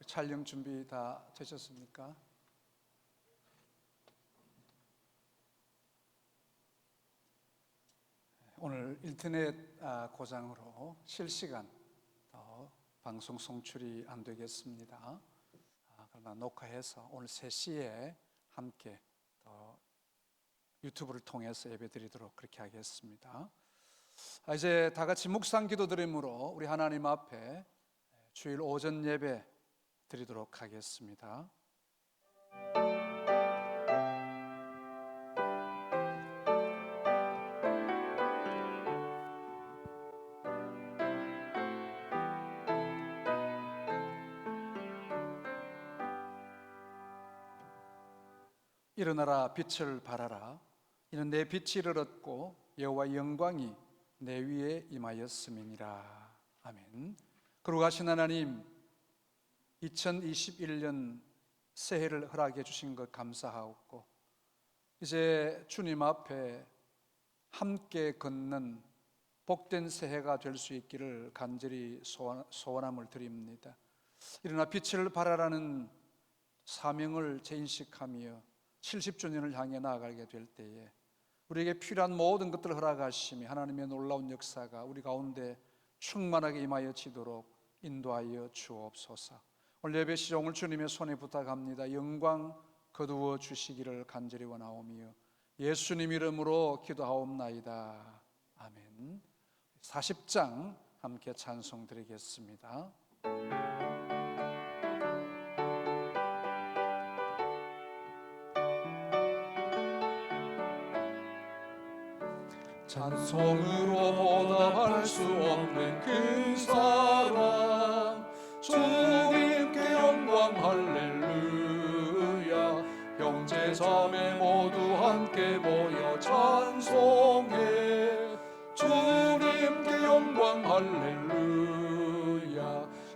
촬영 준비 다 되셨습니까? 오늘 인터넷 고장으로 실시간 방송 송출이 안 되겠습니다. 그러나 녹화해서 오늘 3시에 함께 유튜브를 통해서 예배드리도록 그렇게 하겠습니다. 이제 다 같이 묵상 기도 드림으로 우리 하나님 앞에 주일 오전 예배 드리도록 하겠습니다. 일어나라 빛을 발하라. 이는 내 빛이 이르렀고 여호와의 영광이 내 위에 임하였음이니라. 아멘. 거룩하신 하나님, 2021년 새해를 허락해 주신 것 감사하옵고, 이제 주님 앞에 함께 걷는 복된 새해가 될 수 있기를 간절히 소원함을 드립니다. 일어나 빛을 발하라는 사명을 재인식하며 70주년을 향해 나아가게 될 때에 우리에게 필요한 모든 것들을 허락하시며 하나님의 놀라운 역사가 우리 가운데 충만하게 임하여지도록 인도하여 주옵소서. 오늘 예배 시종을 주님의 손에 부탁합니다. 영광 거두어 주시기를 간절히 원하오며 예수님 이름으로 기도하옵나이다. 아멘. 40장 함께 찬송 드리겠습니다. 찬송으로 보답할 수 없는 그 사랑, 주님께 영광 할렐루야. 형제 자매 모두 함께 모여 찬송해. 주님께 영광 할렐루야.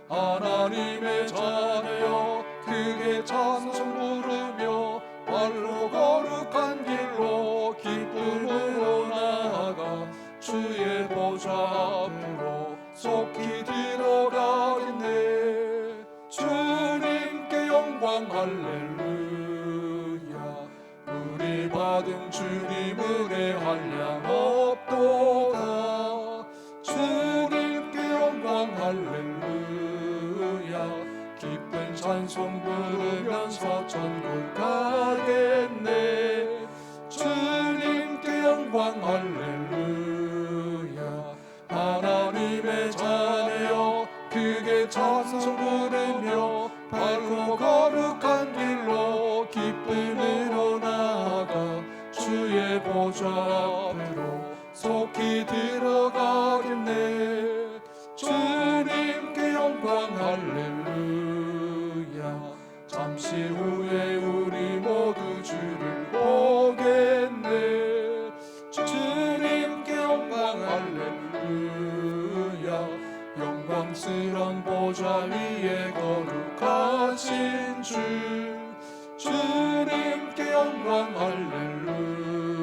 하나님의 자녀여 크게 찬송 부르며 발로 거룩한 길로 기쁨으로 나아가 주의 보좌 앞으로 속히 들어가겠네. 주님께 영광 할렐루야. 우리 받은 주님 은혜 한량 없도다. 주님께 영광 할렐루야. 기쁜 찬송 부르면서 천국 가겠네. 주님께 영광 할렐루야. 하나님의 자녀여 크게 찬송 부르며 밝고 거룩한 길로 기쁨으로 나아가 주의 보좌 앞으로 속히 들어가겠네. 주님께 영광 할렐루야. 잠시 후에 우리 모두 주를 보겠네. 주님께 영광 할렐루야. 영광스런 보좌 위에 거룩하신 주, 주님께 영광 할렐루야.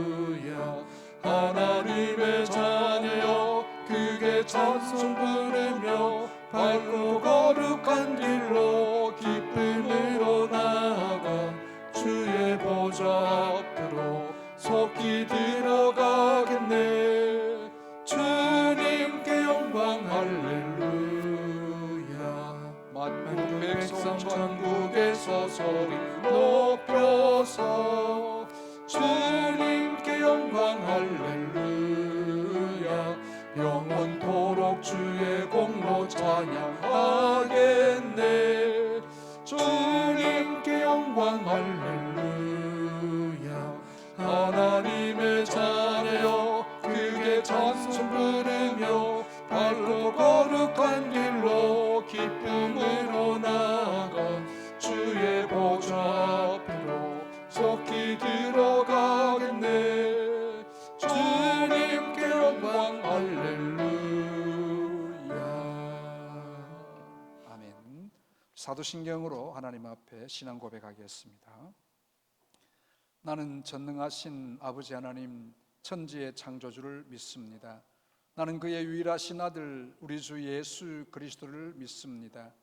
하나님의 자녀여 크게 찬송 부르며 밝고 거룩한 길로 기쁨으로 나아가 주의 보좌 앞으로 속히 들어가겠네. 주님께 영광 할렐루야. 만국 백성 천국에서 소리 높여서 주님께 영광 할렐루야. 영원토록 주의 공로 찬양하겠네. 주님께 영광 할렐루야. 하나님의 자녀여 크게 찬송 부르며 밝고 거룩한 길로 기쁨으로 나아가 주의 보좌 앞으로 속히 들어가겠네. 주님께 영광 할렐루야. 아멘. 사도신경으로 하나님 앞에 신앙 고백하겠습니다. 나는 전능하신 아버지 하나님 천지의 창조주를 믿습니다. 나는 그의 유일하신 아들 우리 주 예수 그리스도를 믿습니다.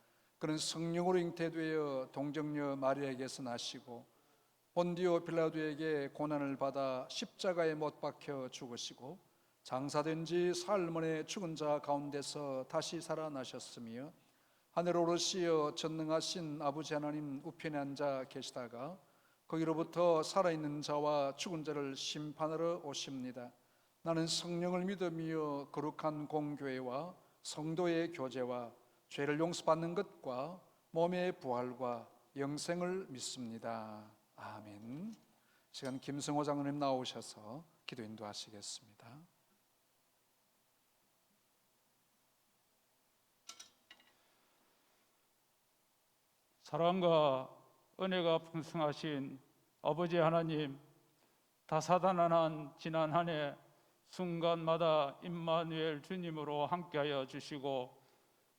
그는 성령으로 잉태되어 동정녀 마리아에게서 나시고 본디오 빌라도에게 고난을 받아 십자가에 못 박혀 죽으시고 장사된 지 사흘 만에 죽은 자 가운데서 다시 살아나셨으며 하늘 오르시어 전능하신 아버지 하나님 우편에 앉아 계시다가 거기로부터 살아있는 자와 죽은 자를 심판하러 오십니다. 나는 성령을 믿으며 거룩한 공교회와 성도의 교제와 죄를 용서받는 것과 몸의 부활과 영생을 믿습니다. 아멘. 시간 김승호 장로님 나오셔서 기도 인도하시겠습니다. 사랑과 은혜가 풍성하신 아버지 하나님, 다사다난한 지난 한 해 순간마다 임마누엘 주님으로 함께하여 주시고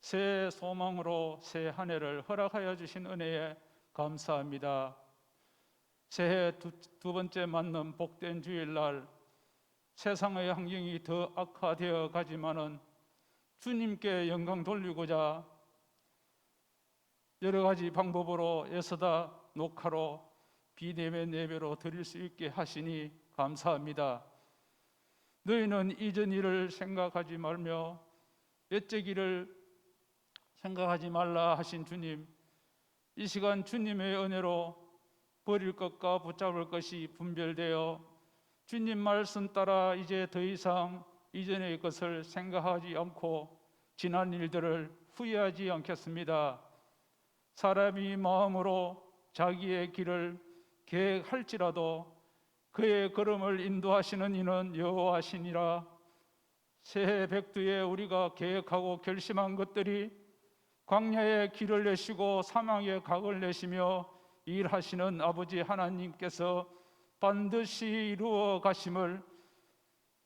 새 소망으로 새 한 해를 허락하여 주신 은혜에 감사합니다. 새해 두 번째 맞는 복된 주일날 세상의 환경이 더 악화되어 가지만은 주님께 영광 돌리고자 여러 가지 방법으로 애써다 녹화로 비대면 예배로 드릴 수 있게 하시니 감사합니다. 너희는 이전 일을 생각하지 말며 옛적 일을 생각하지 말라 하신 주님, 이 시간 주님의 은혜로 버릴 것과 붙잡을 것이 분별되어 주님 말씀 따라 이제 더 이상 이전의 것을 생각하지 않고 지난 일들을 후회하지 않겠습니다. 사람이 마음으로 자기의 길을 계획할지라도 그의 걸음을 인도하시는 이는 여호와시니라. 새해 백두에 우리가 계획하고 결심한 것들이 광야에 길을 내시고 사망에 각을 내시며 일하시는 아버지 하나님께서 반드시 이루어 가심을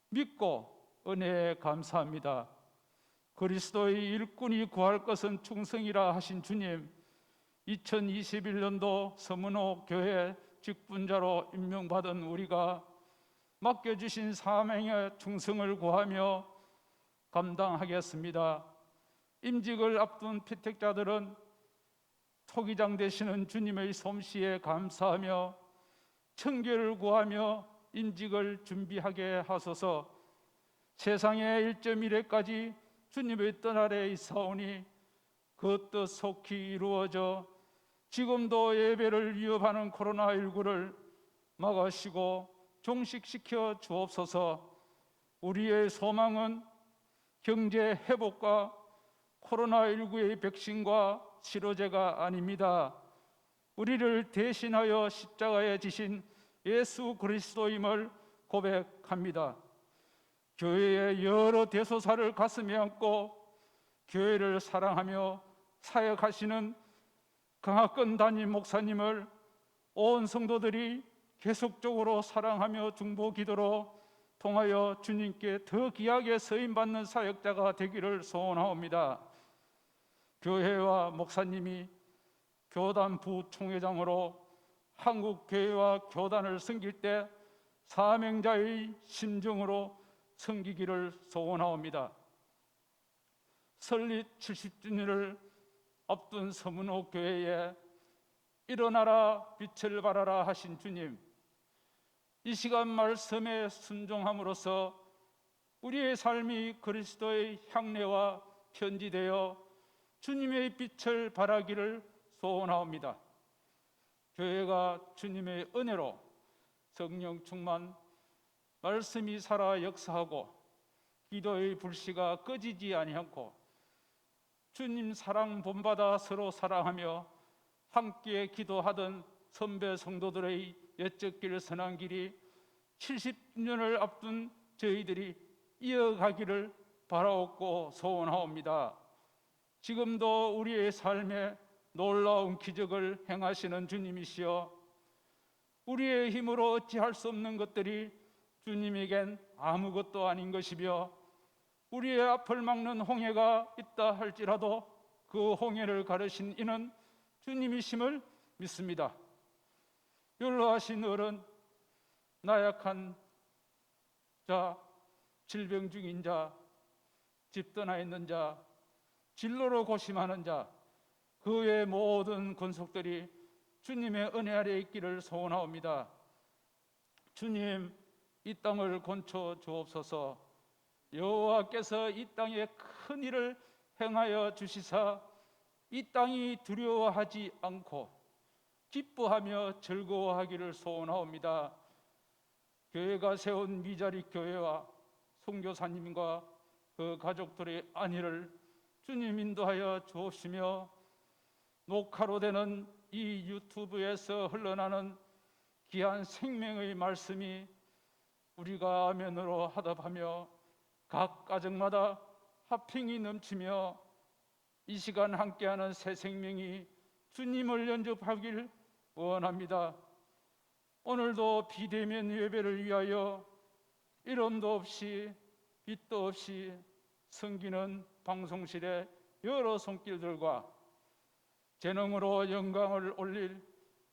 믿고 은혜에 감사합니다. 그리스도의 일꾼이 구할 것은 충성이라 하신 주님, 2021년도 서문호 교회 직분자로 임명받은 우리가 맡겨주신 사명의 충성을 구하며 감당하겠습니다. 임직을 앞둔 피택자들은 토기장 되시는 주님의 솜씨에 감사하며 청결을 구하며 임직을 준비하게 하소서. 세상의 1.1회까지 주님의 뜻 아래 있사오니 그 뜻 속히 이루어져 지금도 예배를 위협하는 코로나19를 막으시고 종식시켜 주옵소서. 우리의 소망은 경제 회복과 코로나19의 백신과 치료제가 아닙니다. 우리를 대신하여 십자가에 지신 예수 그리스도임을 고백합니다. 교회의 여러 대소사를 가슴에 안고 교회를 사랑하며 사역하시는 강학근 담임 목사님을 온 성도들이 계속적으로 사랑하며 중보 기도로 통하여 주님께 더 귀하게 쓰임받는 사역자가 되기를 소원하옵니다. 교회와 목사님이 교단 부총회장으로 한국교회와 교단을 섬길 때 사명자의 심정으로 섬기기를 소원하옵니다. 설립 70주년을 앞둔 서문호 교회에 일어나라 빛을 발하라 하신 주님, 이 시간 말씀에 순종함으로써 우리의 삶이 그리스도의 향례와 편지되어 주님의 빛을 발하기를 소원하옵니다. 교회가 주님의 은혜로 성령 충만, 말씀이 살아 역사하고 기도의 불씨가 꺼지지 아니하고 주님 사랑 본받아 서로 사랑하며 함께 기도하던 선배 성도들의 옛적 길 선한 길이 70년을 앞둔 저희들이 이어가기를 바라옵고 소원하옵니다. 지금도 우리의 삶에 놀라운 기적을 행하시는 주님이시여, 우리의 힘으로 어찌할 수 없는 것들이 주님에겐 아무것도 아닌 것이며, 우리의 앞을 막는 홍해가 있다 할지라도 그 홍해를 가르신 이는 주님이심을 믿습니다. 연로하신 어른, 나약한 자, 질병 중인 자, 집 떠나 있는 자, 진로로 고심하는 자, 그 외 모든 권속들이 주님의 은혜 아래 있기를 소원하옵니다. 주님, 이 땅을 건쳐 주옵소서. 여호와께서 이 땅에 큰 일을 행하여 주시사 이 땅이 두려워하지 않고 기뻐하며 즐거워하기를 소원하옵니다. 교회가 세운 미자리 교회와 선교사님과 그 가족들의 안위를 주님 인도하여 주옵시며, 녹화로 되는 이 유튜브에서 흘러나는 귀한 생명의 말씀이 우리가 아멘으로 하답하며 각 가정마다 화평이 넘치며 이 시간 함께하는 새 생명이 주님을 연접하길 원합니다. 오늘도 비대면 예배를 위하여 이름도 없이 빛도 없이 섬기는 방송실의 여러 손길들과 재능으로 영광을 올릴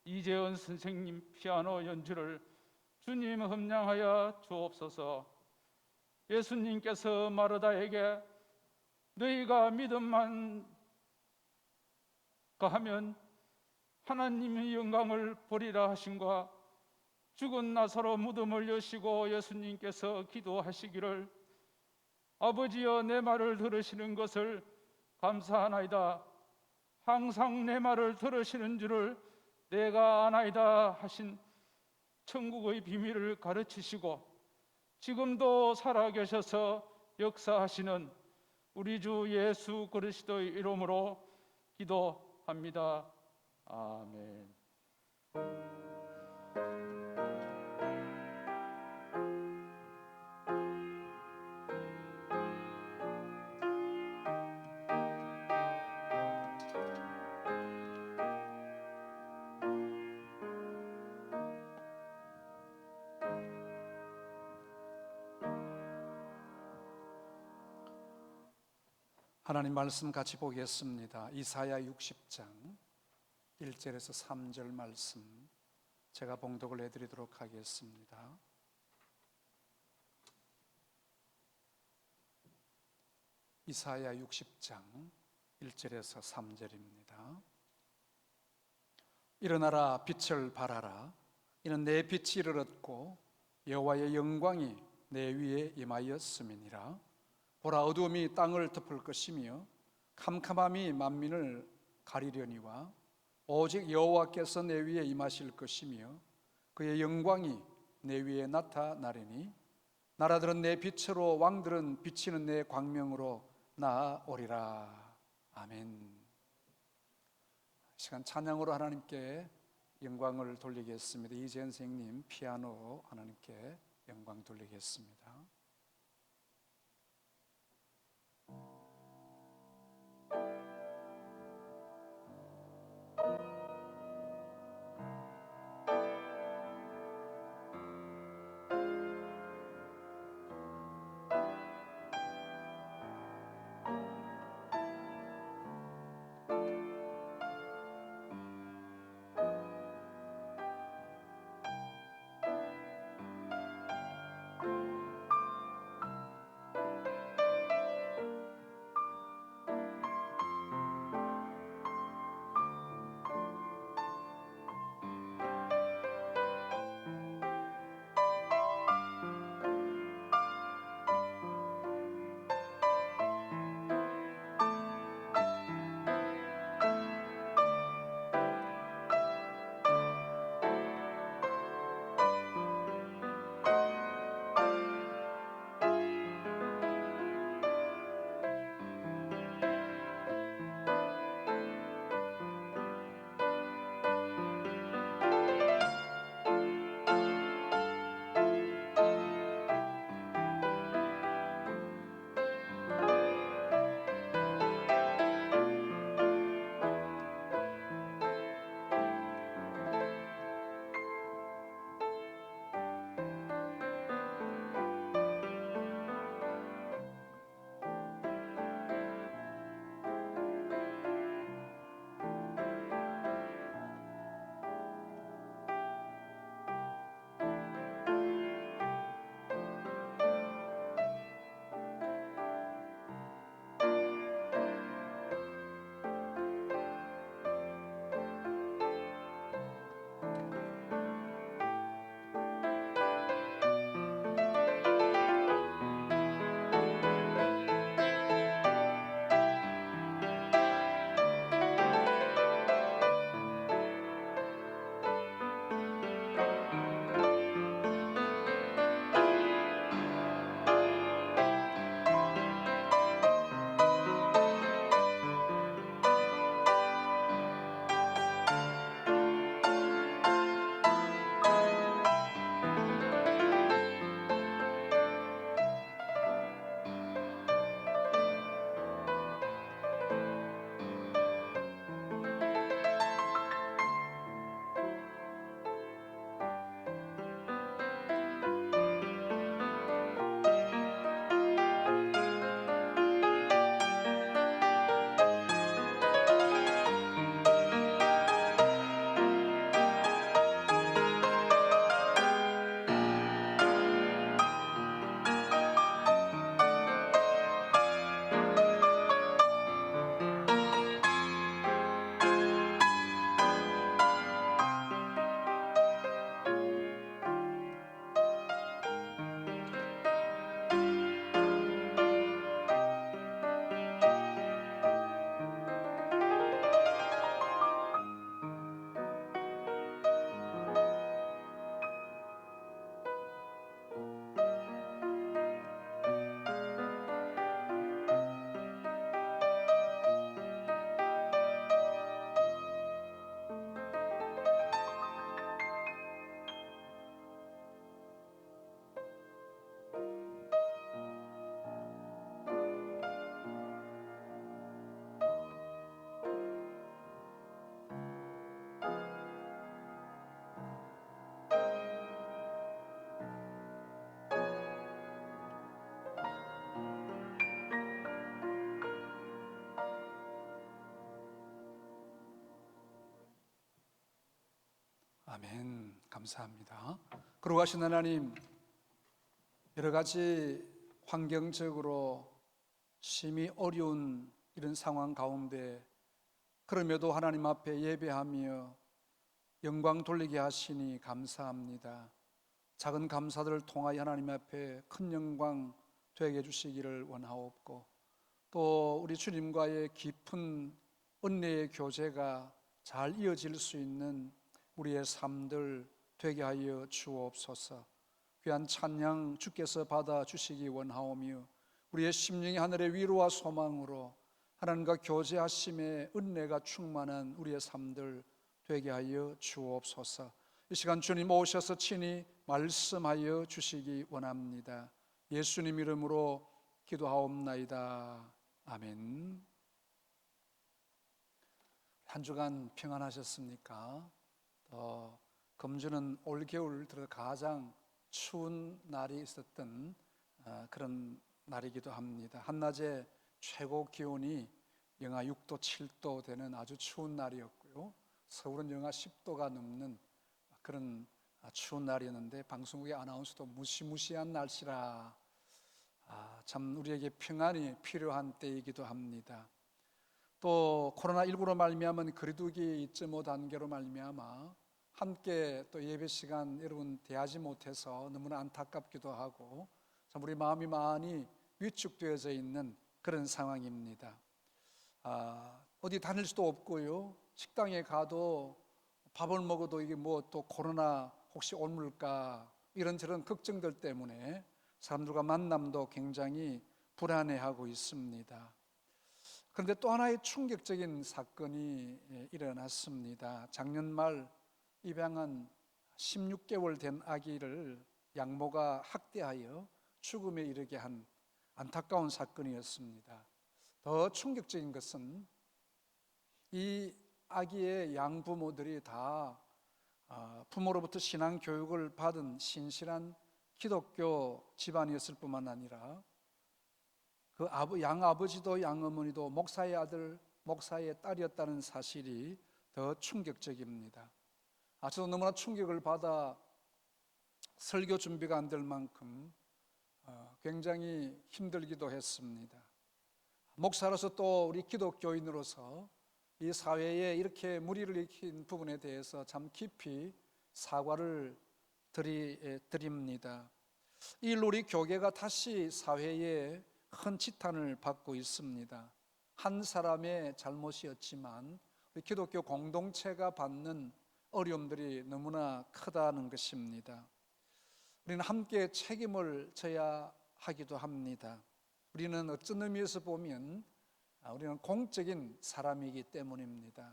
이재원 선생님 피아노 연주를 주님 흠량하여 주옵소서. 예수님께서 마르다에게 너희가 믿음만 가하면 하나님의 영광을 보리라 하신과, 죽은 나사로 무덤을 여시고 예수님께서 기도하시기를 아버지여 내 말을 들으시는 것을 감사하나이다. 항상 내 말을 들으시는 줄을 내가 아나이다 하신 천국의 비밀을 가르치시고 지금도 살아계셔서 역사하시는 우리 주 예수 그리스도의 이름으로 기도합니다. 아멘. 하나님 말씀 같이 보겠습니다. 이사야 60장 1절에서 3절 말씀 제가 봉독을 해드리도록 하겠습니다. 이사야 60장 1절에서 3절입니다. 일어나라 빛을 발하라. 이는 내 빛이 이르렀고 여호와의 영광이 내 위에 임하였음이니라. 보라, 어두움이 땅을 덮을 것이며 캄캄함이 만민을 가리려니와 오직 여호와께서 내 위에 임하실 것이며 그의 영광이 내 위에 나타나리니 나라들은 내 빛으로 왕들은 비치는 내 광명으로 나아오리라. 아멘. 시간 찬양으로 하나님께 영광을 돌리겠습니다. 이재현 선생님 피아노 하나님께 영광 돌리겠습니다. 아멘. 감사합니다. 거룩하신 하나님, 여러 가지 환경적으로 심히 어려운 이런 상황 가운데 그럼에도 하나님 앞에 예배하며 영광 돌리게 하시니 감사합니다. 작은 감사들을 통하여 하나님 앞에 큰 영광 되게 해주시기를 원하옵고, 또 우리 주님과의 깊은 은혜의 교제가 잘 이어질 수 있는 우리의 삶들 되게 하여 주옵소서. 귀한 찬양 주께서 받아주시기 원하오며, 우리의 심령이 하늘의 위로와 소망으로 하나님과 교제하심의 은혜가 충만한 우리의 삶들 되게 하여 주옵소서. 이 시간 주님 오셔서 친히 말씀하여 주시기 원합니다. 예수님 이름으로 기도하옵나이다. 아멘. 한 주간 평안하셨습니까? 금주는 올겨울 들어 가장 추운 날이 있었던 그런 날이기도 합니다. 한낮에 최고 기온이 영하 6도, 7도 되는 아주 추운 날이었고요. 서울은 영하 10도가 넘는 그런 추운 날이었는데, 방송국의 아나운서도 무시무시한 날씨라, 참 우리에게 평안이 필요한 때이기도 합니다. 또 코로나19로 말미암은 거리두기 2.5단계로 말미암아 함께 또 예배 시간 여러분 대하지 못해서 너무나 안타깝기도 하고, 참 우리 마음이 많이 위축되어져 있는 그런 상황입니다. 어디 다닐 수도 없고요, 식당에 가도 밥을 먹어도 이게 뭐 또 코로나 혹시 옮을까, 이런저런 걱정들 때문에 사람들과 만남도 굉장히 불안해하고 있습니다. 그런데 또 하나의 충격적인 사건이 일어났습니다. 작년 말 입양한 16개월 된 아기를 양모가 학대하여 죽음에 이르게 한 안타까운 사건이었습니다. 더 충격적인 것은 이 아기의 양부모들이 다 부모로부터 신앙 교육을 받은 신실한 기독교 집안이었을 뿐만 아니라 그 양아버지도 양어머니도 목사의 아들, 목사의 딸이었다는 사실이 더 충격적입니다. 저도 너무나 충격을 받아 설교 준비가 안 될 만큼 굉장히 힘들기도 했습니다. 목사로서 또 우리 기독교인으로서 이 사회에 이렇게 무리를 일으킨 부분에 대해서 참 깊이 사과를 드립니다. 이 일로 우리 교계가 다시 사회에 큰 지탄을 받고 있습니다. 한 사람의 잘못이었지만 우리 기독교 공동체가 받는 어려움들이 너무나 크다는 것입니다. 우리는 함께 책임을 져야 하기도 합니다. 우리는 어떤 의미에서 보면 우리는 공적인 사람이기 때문입니다.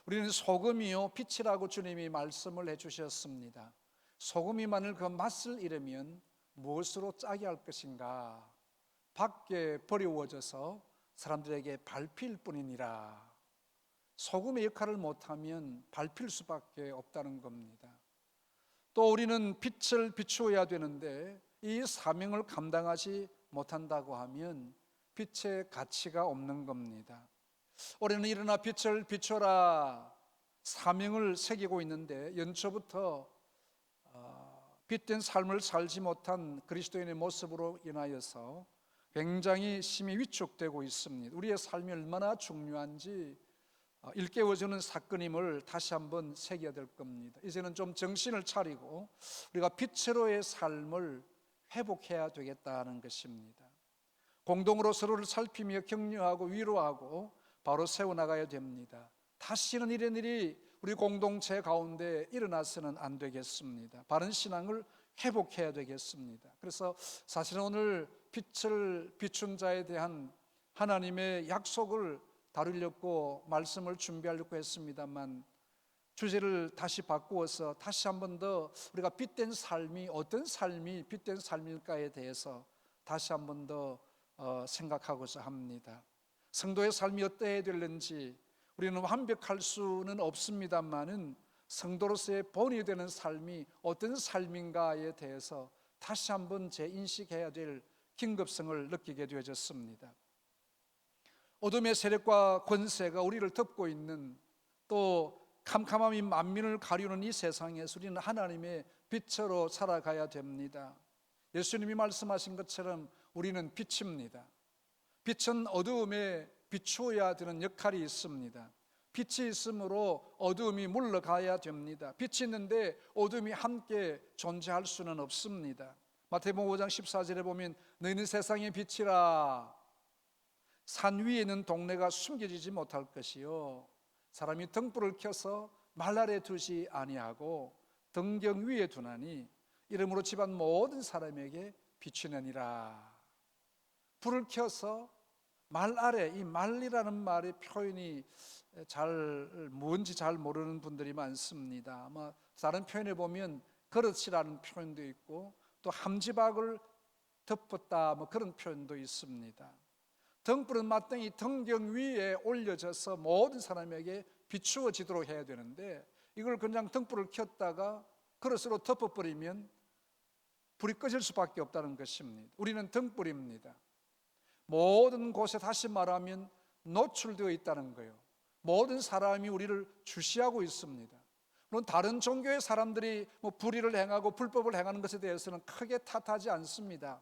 우리는 소금이요 빛이라고 주님이 말씀을 해주셨습니다. 소금이 만일 그 맛을 잃으면 무엇으로 짜게 할 것인가? 밖에 버려워져서 사람들에게 밟힐 뿐이니라. 소금의 역할을 못하면 밟힐 수밖에 없다는 겁니다. 또 우리는 빛을 비추어야 되는데 이 사명을 감당하지 못한다고 하면 빛의 가치가 없는 겁니다. 올해는 일어나 빛을 비춰라 사명을 새기고 있는데, 연초부터 빛된 삶을 살지 못한 그리스도인의 모습으로 인하여서 굉장히 심히 위축되고 있습니다. 우리의 삶이 얼마나 중요한지 일깨워주는 사건임을 다시 한번 새겨야 될 겁니다. 이제는 좀 정신을 차리고 우리가 빛으로의 삶을 회복해야 되겠다는 것입니다. 공동으로 서로를 살피며 격려하고 위로하고 바로 세워나가야 됩니다. 다시는 이런 일이 우리 공동체 가운데 일어나서는 안 되겠습니다. 바른 신앙을 회복해야 되겠습니다. 그래서 사실은 오늘 빛을 비춘 자에 대한 하나님의 약속을 다루려고 말씀을 준비하려고 했습니다만, 주제를 다시 바꾸어서 다시 한 번 더 우리가 빛된 삶이 어떤 삶이 빛된 삶일까에 대해서 다시 한 번 더 생각하고자 합니다. 성도의 삶이 어떠해야 되는지, 우리는 완벽할 수는 없습니다만은 성도로서의 본이 되는 삶이 어떤 삶인가에 대해서 다시 한번 재인식해야 될 긴급성을 느끼게 되어졌습니다. 어둠의 세력과 권세가 우리를 덮고 있는, 또 캄캄함이 만민을 가리우는 이 세상에서 우리는 하나님의 빛으로 살아가야 됩니다. 예수님이 말씀하신 것처럼 우리는 빛입니다. 빛은 어두움에 비추어야 되는 역할이 있습니다. 빛이 있으므로 어두움이 물러가야 됩니다. 빛이 있는데 어두움이 함께 존재할 수는 없습니다. 마태복음 5장 14절에 보면 너희는 세상의 빛이라. 산 위에 있는 동네가 숨겨지지 못할 것이요 사람이 등불을 켜서 말 아래 두지 아니하고 등경 위에 두나니 이름으로 집안 모든 사람에게 비추느니라. 불을 켜서 말 아래, 이 말이라는 말의 표현이 뭔지 잘 모르는 분들이 많습니다. 아마 다른 표현에 보면 그릇이라는 표현도 있고 또 함지박을 덮었다 그런 표현도 있습니다. 등불은 마땅히 등경 위에 올려져서 모든 사람에게 비추어지도록 해야 되는데 이걸 그냥 등불을 켰다가 그릇으로 덮어버리면 불이 꺼질 수밖에 없다는 것입니다. 우리는 등불입니다. 모든 곳에 다시 말하면 노출되어 있다는 거예요. 모든 사람이 우리를 주시하고 있습니다. 물론 다른 종교의 사람들이 불의를 행하고 불법을 행하는 것에 대해서는 크게 탓하지 않습니다.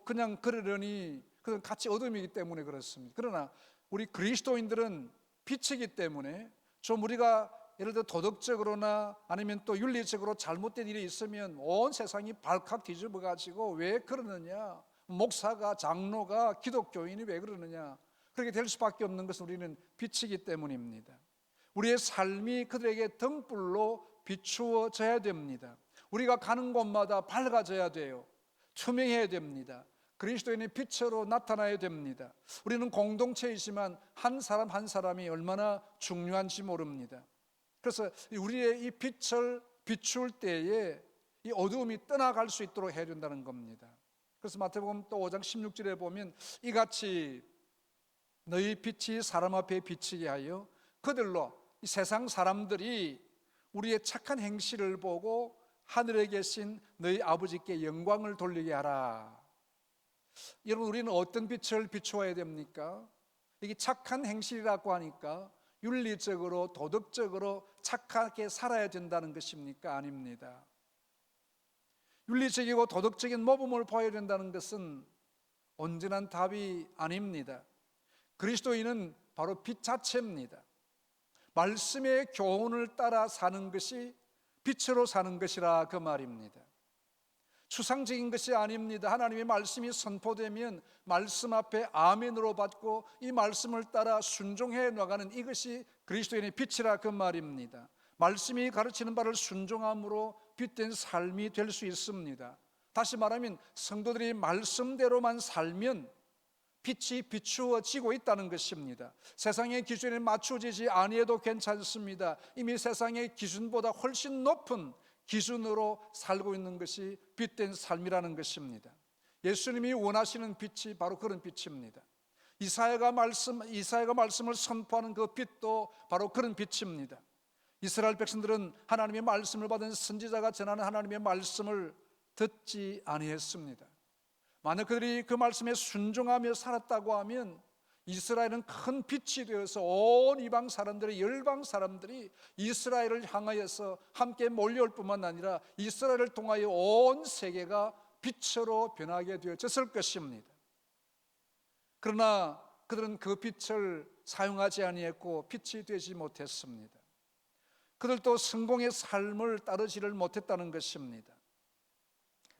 그냥 그러려니 그건 같이 어둠이기 때문에 그렇습니다. 그러나 우리 그리스도인들은 빛이기 때문에 좀 우리가 예를 들어 도덕적으로나 아니면 또 윤리적으로 잘못된 일이 있으면 온 세상이 발칵 뒤집어 가지고 왜 그러느냐, 목사가 장로가 기독교인이 왜 그러느냐, 그렇게 될 수밖에 없는 것은 우리는 빛이기 때문입니다. 우리의 삶이 그들에게 등불로 비추어져야 됩니다. 우리가 가는 곳마다 밝아져야 돼요. 투명해야 됩니다. 그리스도인의 빛으로 나타나야 됩니다. 우리는 공동체이지만 한 사람 한 사람이 얼마나 중요한지 모릅니다. 그래서 우리의 이 빛을 비출 때에 이 어두움이 떠나갈 수 있도록 해야 된다는 겁니다. 그래서 마태복음 또 5장 16절에 보면 이같이 너희 빛이 사람 앞에 비치게 하여 그들로 이 세상 사람들이 우리의 착한 행실을 보고 하늘에 계신 너희 아버지께 영광을 돌리게 하라. 여러분, 우리는 어떤 빛을 비추어야 됩니까? 이게 착한 행실이라고 하니까 윤리적으로 도덕적으로 착하게 살아야 된다는 것입니까? 아닙니다. 윤리적이고 도덕적인 모범을 보여야 된다는 것은 온전한 답이 아닙니다. 그리스도인은 바로 빛 자체입니다. 말씀의 교훈을 따라 사는 것이 빛으로 사는 것이라 그 말입니다. 추상적인 것이 아닙니다. 하나님의 말씀이 선포되면 말씀 앞에 아멘으로 받고 이 말씀을 따라 순종해 나가는 이것이 그리스도인의 빛이라 그 말입니다. 말씀이 가르치는 바를 순종함으로 빛된 삶이 될 수 있습니다. 다시 말하면 성도들이 말씀대로만 살면 빛이 비추어지고 있다는 것입니다. 세상의 기준에 맞춰지지 아니해도 괜찮습니다. 이미 세상의 기준보다 훨씬 높은 기준으로 살고 있는 것이 빛된 삶이라는 것입니다. 예수님이 원하시는 빛이 바로 그런 빛입니다. 이사야가 말씀을 선포하는 그 빛도 바로 그런 빛입니다. 이스라엘 백성들은 하나님의 말씀을 받은 선지자가 전하는 하나님의 말씀을 듣지 아니했습니다. 만약 그들이 그 말씀에 순종하며 살았다고 하면 이스라엘은 큰 빛이 되어서 온 이방 사람들이, 열방 사람들이 이스라엘을 향하여서 함께 몰려올 뿐만 아니라 이스라엘을 통하여 온 세계가 빛으로 변하게 되어졌을 것입니다. 그러나 그들은 그 빛을 사용하지 아니했고 빛이 되지 못했습니다. 그들도 성공의 삶을 따르지를 못했다는 것입니다.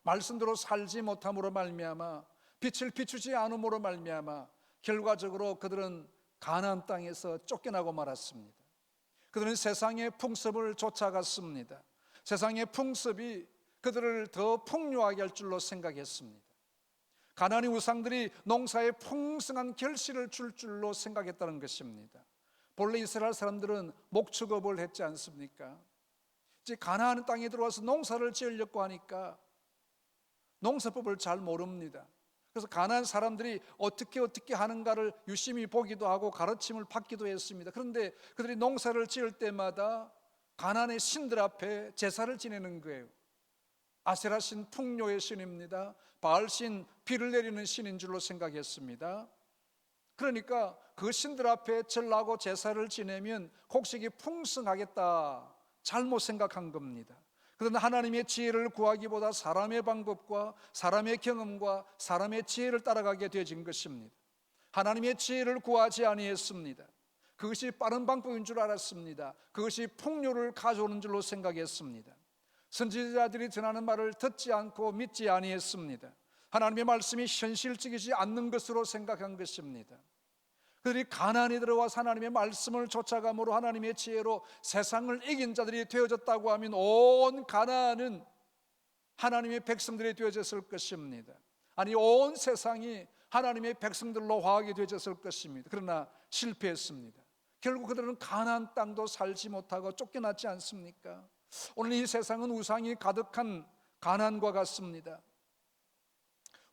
말씀대로 살지 못함으로 말미암아, 빛을 비추지 않음으로 말미암아 결과적으로 그들은 가나안 땅에서 쫓겨나고 말았습니다. 그들은 세상의 풍습을 쫓아갔습니다. 세상의 풍습이 그들을 더 풍요하게 할 줄로 생각했습니다. 가나안의 우상들이 농사에 풍성한 결실을 줄 줄로 생각했다는 것입니다. 본래 이스라엘 사람들은 목축업을 했지 않습니까? 이제 가나안 땅에 들어와서 농사를 지으려고 하니까 농사법을 잘 모릅니다. 그래서 가나안 사람들이 어떻게 하는가를 유심히 보기도 하고 가르침을 받기도 했습니다. 그런데 그들이 농사를 지을 때마다 가나안의 신들 앞에 제사를 지내는 거예요. 아세라 신 풍요의 신입니다. 바알 신 비를 내리는 신인 줄로 생각했습니다. 그러니까 그 신들 앞에 절하고 제사를 지내면 곡식이 풍성하겠다, 잘못 생각한 겁니다. 그런데 하나님의 지혜를 구하기보다 사람의 방법과 사람의 경험과 사람의 지혜를 따라가게 되어진 것입니다. 하나님의 지혜를 구하지 아니했습니다. 그것이 빠른 방법인 줄 알았습니다. 그것이 풍요를 가져오는 줄로 생각했습니다. 선지자들이 전하는 말을 듣지 않고 믿지 아니했습니다. 하나님의 말씀이 현실적이지 않는 것으로 생각한 것입니다. 그들이 가나안에 들어와서 하나님의 말씀을 쫓아감으로 하나님의 지혜로 세상을 이긴 자들이 되어졌다고 하면 온 가나안은 하나님의 백성들이 되어졌을 것입니다. 아니, 온 세상이 하나님의 백성들로 화하게 되어졌을 것입니다. 그러나 실패했습니다. 결국 그들은 가나안 땅도 살지 못하고 쫓겨났지 않습니까? 오늘 이 세상은 우상이 가득한 가나안과 같습니다.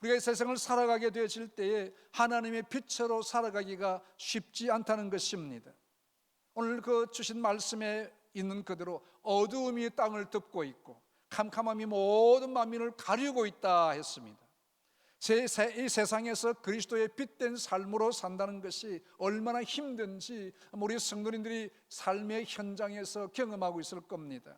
우리가 이 세상을 살아가게 되어질 때에 하나님의 빛으로 살아가기가 쉽지 않다는 것입니다. 오늘 그 주신 말씀에 있는 그대로 어두움이 땅을 덮고 있고 캄캄함이 모든 만민을 가리우고 있다 했습니다. 이 세상에서 그리스도의 빛된 삶으로 산다는 것이 얼마나 힘든지 우리 성도님들이 삶의 현장에서 경험하고 있을 겁니다.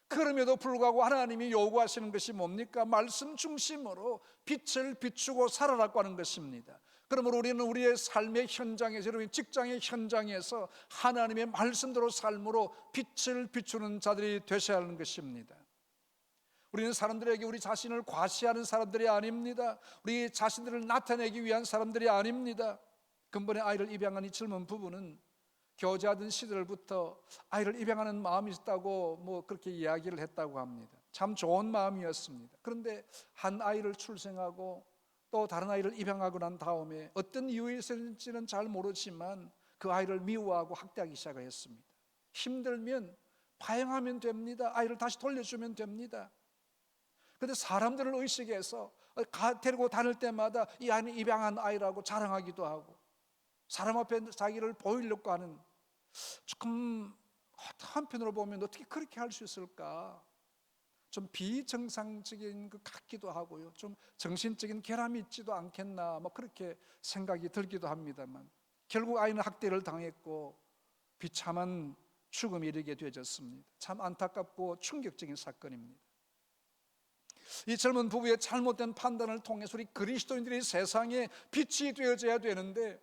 그럼에도 불구하고 하나님이 요구하시는 것이 뭡니까? 말씀 중심으로 빛을 비추고 살아라고 하는 것입니다. 그러므로 우리는 우리의 삶의 현장에서, 여러분 직장의 현장에서 하나님의 말씀대로 삶으로 빛을 비추는 자들이 되셔야 하는 것입니다. 우리는 사람들에게 우리 자신을 과시하는 사람들이 아닙니다. 우리 자신들을 나타내기 위한 사람들이 아닙니다. 근본에 아이를 입양한 이 젊은 부부는 교제하던 시절부터 아이를 입양하는 마음이 있다고 그렇게 이야기를 했다고 합니다. 참 좋은 마음이었습니다. 그런데 한 아이를 출생하고 또 다른 아이를 입양하고 난 다음에 어떤 이유에서인지는 잘 모르지만 그 아이를 미워하고 학대하기 시작했습니다. 힘들면 파행하면 됩니다. 아이를 다시 돌려주면 됩니다. 그런데 사람들을 의식해서 데리고 다닐 때마다 이 아이는 입양한 아이라고 자랑하기도 하고 사람 앞에 자기를 보이려고 하는, 조금 한편으로 보면 어떻게 그렇게 할 수 있을까? 좀 비정상적인 것 같기도 하고요. 좀 정신적인 결함이 있지도 않겠나 그렇게 생각이 들기도 합니다만 결국 아이는 학대를 당했고 비참한 죽음에 이르게 되어졌습니다. 참 안타깝고 충격적인 사건입니다. 이 젊은 부부의 잘못된 판단을 통해서 우리 그리스도인들이 세상에 빛이 되어져야 되는데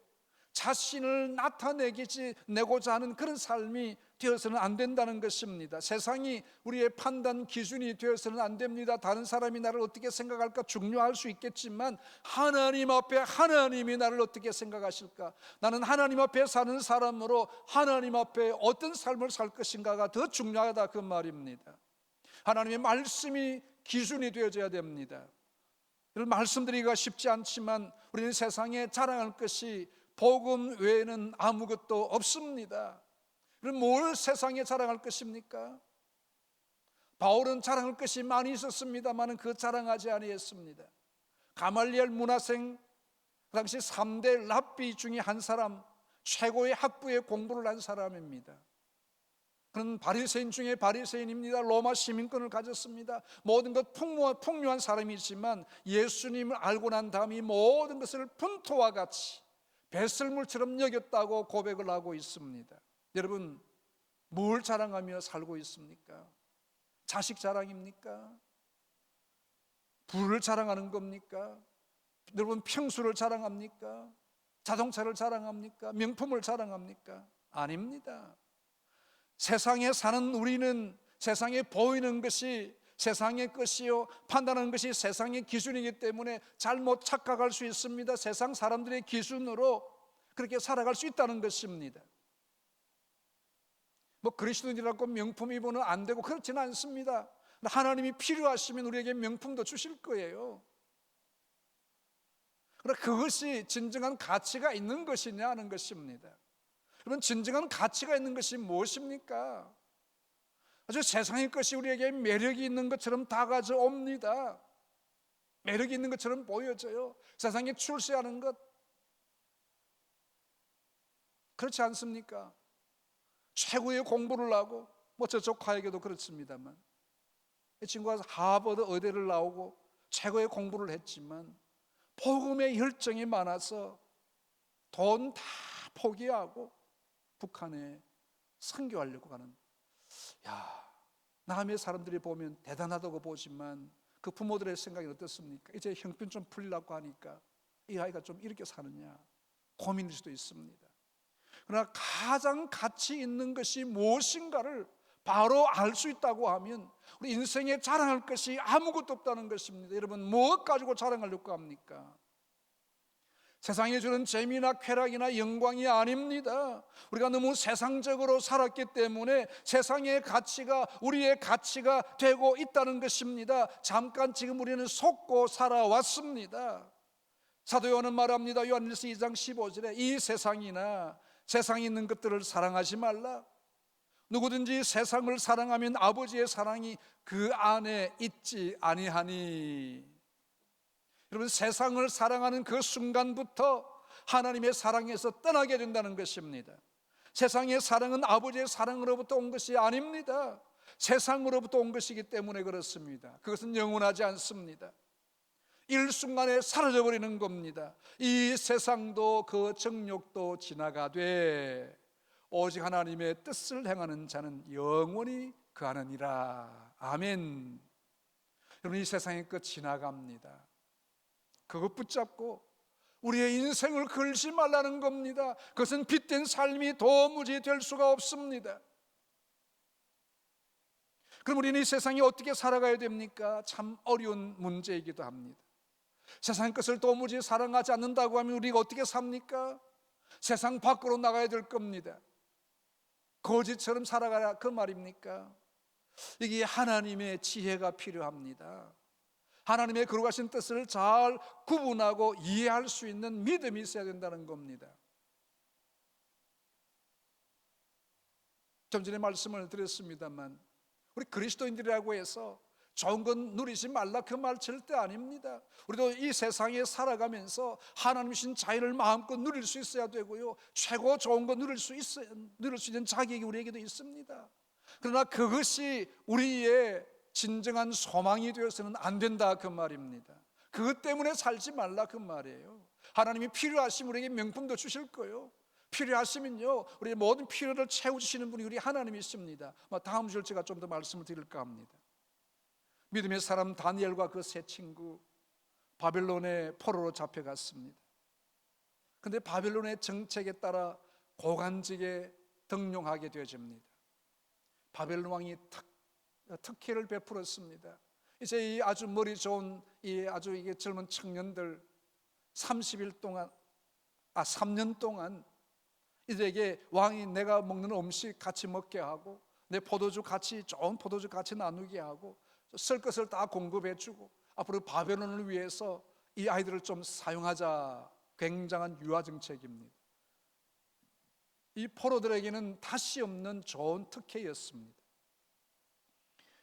자신을 나타내고자 하는 그런 삶이 되어서는 안 된다는 것입니다. 세상이 우리의 판단 기준이 되어서는 안 됩니다. 다른 사람이 나를 어떻게 생각할까 중요할 수 있겠지만 하나님 앞에 하나님이 나를 어떻게 생각하실까? 나는 하나님 앞에 사는 사람으로 하나님 앞에 어떤 삶을 살 것인가가 더 중요하다, 그 말입니다. 하나님의 말씀이 기준이 되어져야 됩니다. 이런 말씀드리기가 쉽지 않지만 우리는 세상에 자랑할 것이 복음 외에는 아무것도 없습니다. 그럼 뭘 세상에 자랑할 것입니까? 바울은 자랑할 것이 많이 있었습니다만 그 자랑하지 아니했습니다. 가말리엘 문화생, 그 당시 3대 랍비 중에 한 사람, 최고의 학부에 공부를 한 사람입니다. 그는 바리새인 중에 바리새인입니다. 로마 시민권을 가졌습니다. 모든 것 풍요한 사람이지만 예수님을 알고 난 다음 이 모든 것을 분토와 같이 배설물처럼 여겼다고 고백을 하고 있습니다. 여러분, 뭘 자랑하며 살고 있습니까? 자식 자랑입니까? 부를 자랑하는 겁니까? 여러분, 평수를 자랑합니까? 자동차를 자랑합니까? 명품을 자랑합니까? 아닙니다. 세상에 사는 우리는 세상에 보이는 것이 세상의 것이요, 판단하는 것이 세상의 기준이기 때문에 잘못 착각할 수 있습니다. 세상 사람들의 기준으로 그렇게 살아갈 수 있다는 것입니다. 그리스도인이라고 명품 입으면 안 되고 그렇지는 않습니다. 하나님이 필요하시면 우리에게 명품도 주실 거예요. 그러나 그것이 진정한 가치가 있는 것이냐 하는 것입니다. 여러분, 진정한 가치가 있는 것이 무엇입니까? 아주 세상의 것이 우리에게 매력이 있는 것처럼 다가져옵니다. 매력이 있는 것처럼 보여져요. 세상에 출세하는 것, 그렇지 않습니까? 최고의 공부를 하고 저 조카에게도 그렇습니다만 이 친구가 하버드 의대를 나오고 최고의 공부를 했지만 복음의 열정이 많아서 돈 다 포기하고 북한에 선교하려고 가는, 남의 사람들이 보면 대단하다고 보지만 그 부모들의 생각이 어떻습니까? 이제 형편 좀 풀리려고 하니까 이 아이가 좀 이렇게 사느냐 고민일 수도 있습니다. 그러나 가장 가치 있는 것이 무엇인가를 바로 알 수 있다고 하면 우리 인생에 자랑할 것이 아무것도 없다는 것입니다. 여러분, 무엇 가지고 자랑하려고 합니까? 세상에 주는 재미나 쾌락이나 영광이 아닙니다. 우리가 너무 세상적으로 살았기 때문에 세상의 가치가 우리의 가치가 되고 있다는 것입니다. 잠깐 지금 우리는 속고 살아왔습니다. 사도 요한은 말합니다. 요한일서 2장 15절에 이 세상이나 세상에 있는 것들을 사랑하지 말라. 누구든지 세상을 사랑하면 아버지의 사랑이 그 안에 있지 아니하니. 여러분, 세상을 사랑하는 그 순간부터 하나님의 사랑에서 떠나게 된다는 것입니다. 세상의 사랑은 아버지의 사랑으로부터 온 것이 아닙니다. 세상으로부터 온 것이기 때문에 그렇습니다. 그것은 영원하지 않습니다. 일순간에 사라져버리는 겁니다. 이 세상도 그 정욕도 지나가되 오직 하나님의 뜻을 행하는 자는 영원히 거하느니라. 아멘. 여러분, 이 세상의 끝 지나갑니다. 그것 붙잡고 우리의 인생을 걸지 말라는 겁니다. 그것은 빛된 삶이 도무지 될 수가 없습니다. 그럼 우리는 이 세상에 어떻게 살아가야 됩니까? 참 어려운 문제이기도 합니다. 세상 것을 도무지 사랑하지 않는다고 하면 우리가 어떻게 삽니까? 세상 밖으로 나가야 될 겁니다. 거지처럼 살아가라, 그 말입니까? 이게 하나님의 지혜가 필요합니다. 하나님의 거룩하신 뜻을 잘 구분하고 이해할 수 있는 믿음이 있어야 된다는 겁니다. 좀 전에 말씀을 드렸습니다만 우리 그리스도인들이라고 해서 좋은 건 누리지 말라, 그 말 절대 아닙니다. 우리도 이 세상에 살아가면서 하나님 주신 자유를 마음껏 누릴 수 있어야 되고요, 최고 좋은 거 누릴 수 있는 자격이 우리에게도 있습니다. 그러나 그것이 우리의 진정한 소망이 되어서는 안 된다, 그 말입니다. 그것 때문에 살지 말라, 그 말이에요. 하나님이 필요하시면 우리에게 명품도 주실 거예요. 필요하시면요, 우리의 모든 필요를 채워주시는 분이 우리 하나님이십니다. 다음 줄 제가 좀 더 말씀을 드릴까 합니다. 믿음의 사람 다니엘과 그 세 친구 바벨론의 포로로 잡혀갔습니다. 그런데 바벨론의 정책에 따라 고관직에 등용하게 되어집니다. 바벨론 왕이 특혜를 베풀었습니다. 이제 이 아주 머리 좋은 이 아주 이게 젊은 청년들 3년 동안 이들에게 왕이 내가 먹는 음식 같이 먹게 하고 내 포도주 같이, 좋은 포도주 같이 나누게 하고 쓸 것을 다 공급해 주고 앞으로 바벨론을 위해서 이 아이들을 좀 사용하자. 굉장한 유아 정책입니다. 이 포로들에게는 다시 없는 좋은 특혜였습니다.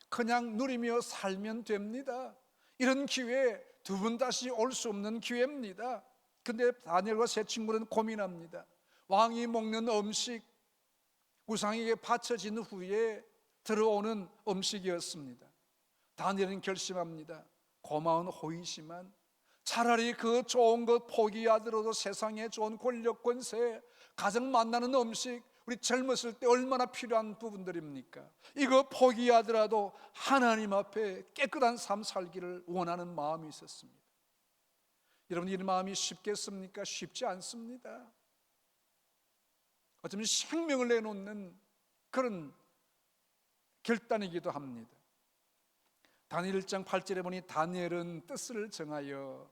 그냥 누리며 살면 됩니다. 이런 기회 두 번 다시 올 수 없는 기회입니다. 근데 다니엘과 세 친구는 고민합니다. 왕이 먹는 음식, 우상에게 바쳐진 후에 들어오는 음식이었습니다. 다니엘은 결심합니다. 고마운 호의지만 차라리 그 좋은 것 포기하더라도 세상에 좋은 권력, 권세, 가정 만나는 음식, 우리 젊었을 때 얼마나 필요한 부분들입니까? 이거 포기하더라도 하나님 앞에 깨끗한 삶 살기를 원하는 마음이 있었습니다. 여러분, 이 마음이 쉽겠습니까? 쉽지 않습니다. 어쩌면 생명을 내놓는 그런 결단이기도 합니다. 다니엘 1장 8절에 보니 다니엘은 뜻을 정하여